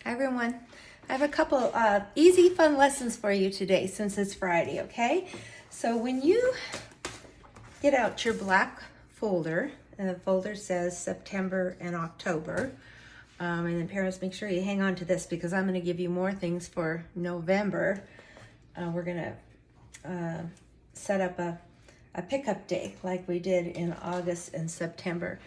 Hi everyone. I have a couple easy fun lessons for you today since it's Friday, okay? So when you get out your black folder, and the folder says September and October, and then parents, make sure you hang on to this because I'm going to give you more things for November. We're going to set up a pickup day like we did in August and September.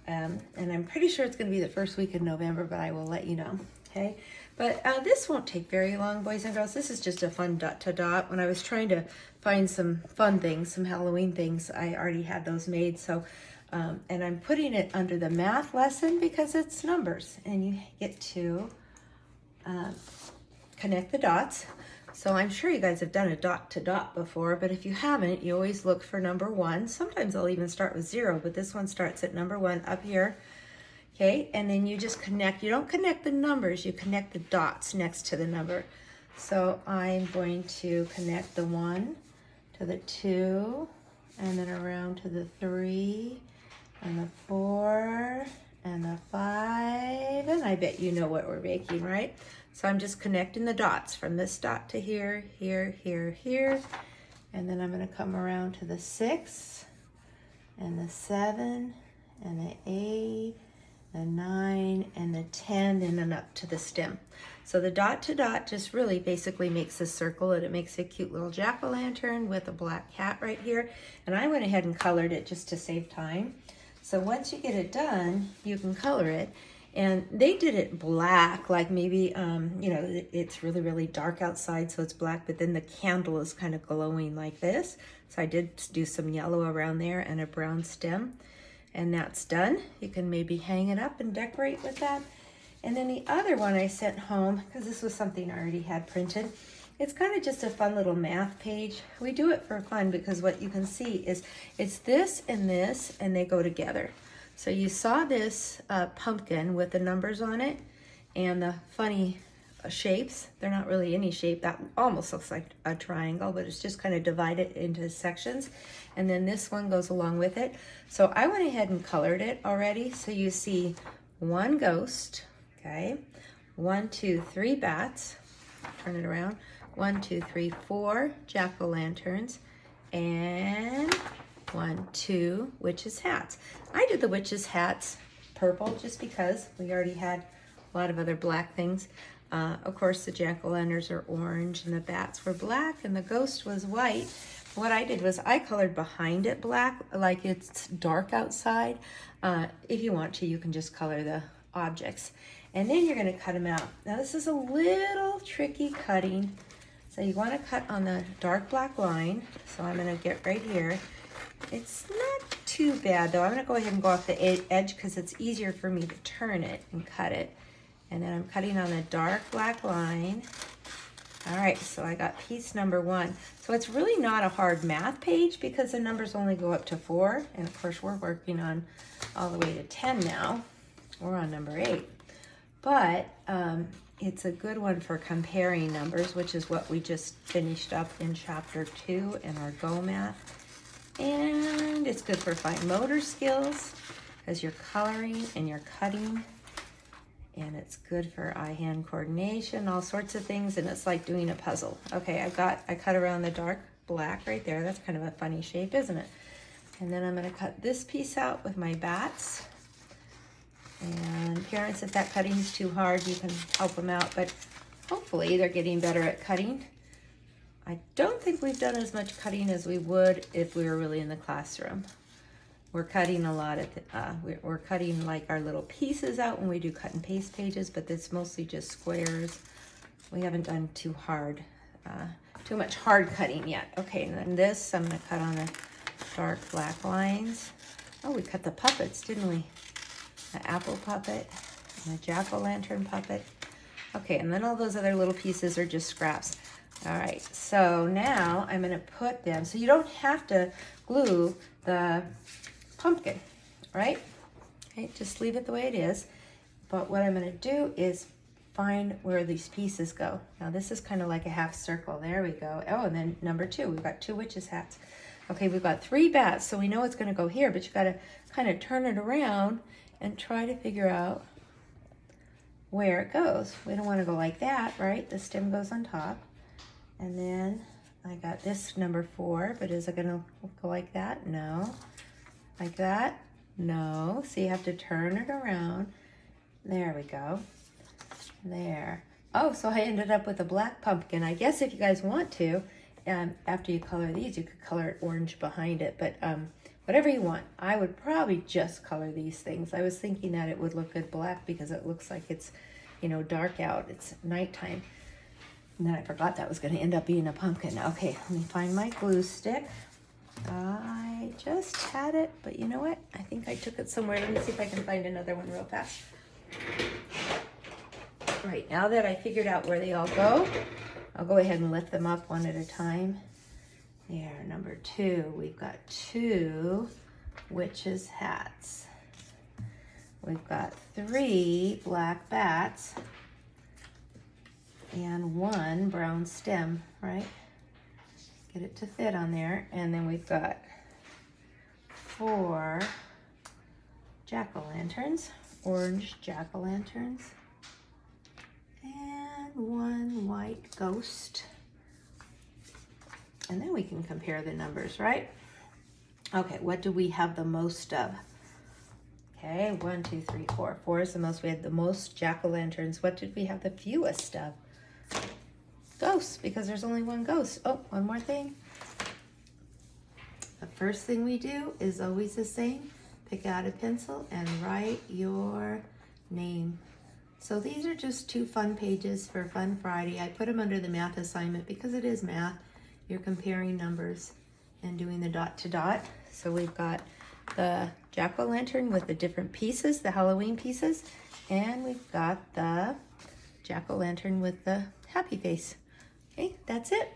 And I'm pretty sure it's going to be the first week in November, but I will let you know, okay? But this won't take very long, boys and girls. This is just a fun dot-to-dot. When I was trying to find some fun things, some Halloween things, I already had those made. So, and I'm putting it under the math lesson because it's numbers, and you get to connect the dots. So I'm sure you guys have done a dot-to-dot before, but if you haven't, you always look for number 1. Sometimes I'll even start with 0, but this one starts at number 1 up here. Okay, and then you just connect. You don't connect the numbers, you connect the dots next to the number. So I'm going to connect the 1 to the 2, and then around to the 3, and the 4, and the 5, and I bet you know what we're making, right? So I'm just connecting the dots from this dot to here, here, here, here, and then I'm going to come around to the 6, and the 7, and the 8, the 9, and the 10, and then up to the stem. So the dot to dot just really basically makes a circle, and it makes a cute little jack-o'-lantern with a black cat right here. And I went ahead and colored it just to save time. So once you get it done, you can color it. And they did it black, like maybe, it's really, really dark outside, so it's black, but then the candle is kind of glowing like this. So I did do some yellow around there and a brown stem. And that's done. You can maybe hang it up and decorate with that. And then the other one I sent home, because this was something I already had printed, it's kind of just a fun little math page. We do it for fun because what you can see is it's this, and they go together. So you saw this pumpkin with the numbers on it and the funny shapes. They're not really any shape. That almost looks like a triangle, but it's just kind of divided into sections. And then this one goes along with it. So I went ahead and colored it already. So you see 1 ghost, okay? 1, 2, 3 bats. Turn it around. 1, 2, 3, 4 jack-o'-lanterns, and 1, 2 witches' hats. I did the witches' hats purple just because we already had a lot of other black things. Of course, the jack-o'-lanterns are orange, and the bats were black, and the ghost was white. What I did was I colored behind it black, like it's dark outside. If you want to, you can just color the objects. And then you're going to cut them out. Now, this is a little tricky cutting. So you want to cut on the dark black line. So I'm going to get right here. It's not too bad, though. I'm going to go ahead and go off the edge because it's easier for me to turn it and cut it. And then I'm cutting on the dark black line. All right, so I got piece number 1. So it's really not a hard math page because the numbers only go up to 4. And of course, we're working on all the way to 10 now. We're on number 8. But it's a good one for comparing numbers, which is what we just finished up in chapter 2 in our Go Math. And it's good for fine motor skills because you're coloring and you're cutting. And it's good for eye-hand coordination, all sorts of things, and it's like doing a puzzle. Okay, I cut around the dark black right there. That's kind of a funny shape, isn't it? And then I'm going to cut this piece out with my bats. And parents, if that cutting is too hard, you can help them out, but hopefully they're getting better at cutting. I don't think we've done as much cutting as we would if we were really in the classroom. We're cutting a lot we're cutting like our little pieces out when we do cut and paste pages, but it's mostly just squares. We haven't done too much hard cutting yet. Okay, and then this, I'm gonna cut on the dark black lines. Oh, we cut the puppets, didn't we? The apple puppet and the jack-o'-lantern puppet. Okay, and then all those other little pieces are just scraps. All right, so now I'm gonna put them, so you don't have to glue the pumpkin, right? Okay, just leave it the way it is. But what I'm gonna do is find where these pieces go. Now this is kind of like a half circle. There we go. Oh, and then number 2, we've got 2 witches' hats. Okay, we've got 3 bats, so we know it's gonna go here, but you gotta kind of turn it around and try to figure out where it goes. We don't want to go like that, right? The stem goes on top. And then I got this number 4, but is it gonna go like that? No. Like that? No. So you have to turn it around. There we go. There. Oh, so I ended up with a black pumpkin. I guess if you guys want to, after you color these, you could color it orange behind it, but whatever you want. I would probably just color these things. I was thinking that it would look good black because it looks like it's, you know, dark out. It's nighttime. And then I forgot that was going to end up being a pumpkin. Okay, let me find my glue stick. I just had it, but you know what? I think I took it somewhere. Let me see if I can find another one real fast. Right, now that I figured out where they all go, I'll go ahead and lift them up one at a time. There, number 2, we've got 2 witches' hats. We've got 3 black bats and 1 brown stem, right? Get it to fit on there. And then we've got 4 jack-o'-lanterns, orange jack-o'-lanterns, and 1 white ghost. And then we can compare the numbers, right? Okay, what do we have the most of? Okay, 1, 2, 3, 4. 4 is the most. We had the most jack-o'-lanterns. What did we have the fewest of? Ghosts, because there's only 1 ghost. Oh, one more thing. The first thing we do is always the same. Pick out a pencil and write your name. So these are just 2 fun pages for Fun Friday. I put them under the math assignment because it is math. You're comparing numbers and doing the dot to dot. So we've got the jack-o'-lantern with the different pieces, the Halloween pieces, and we've got the jack-o'-lantern with the happy face. Okay, that's it.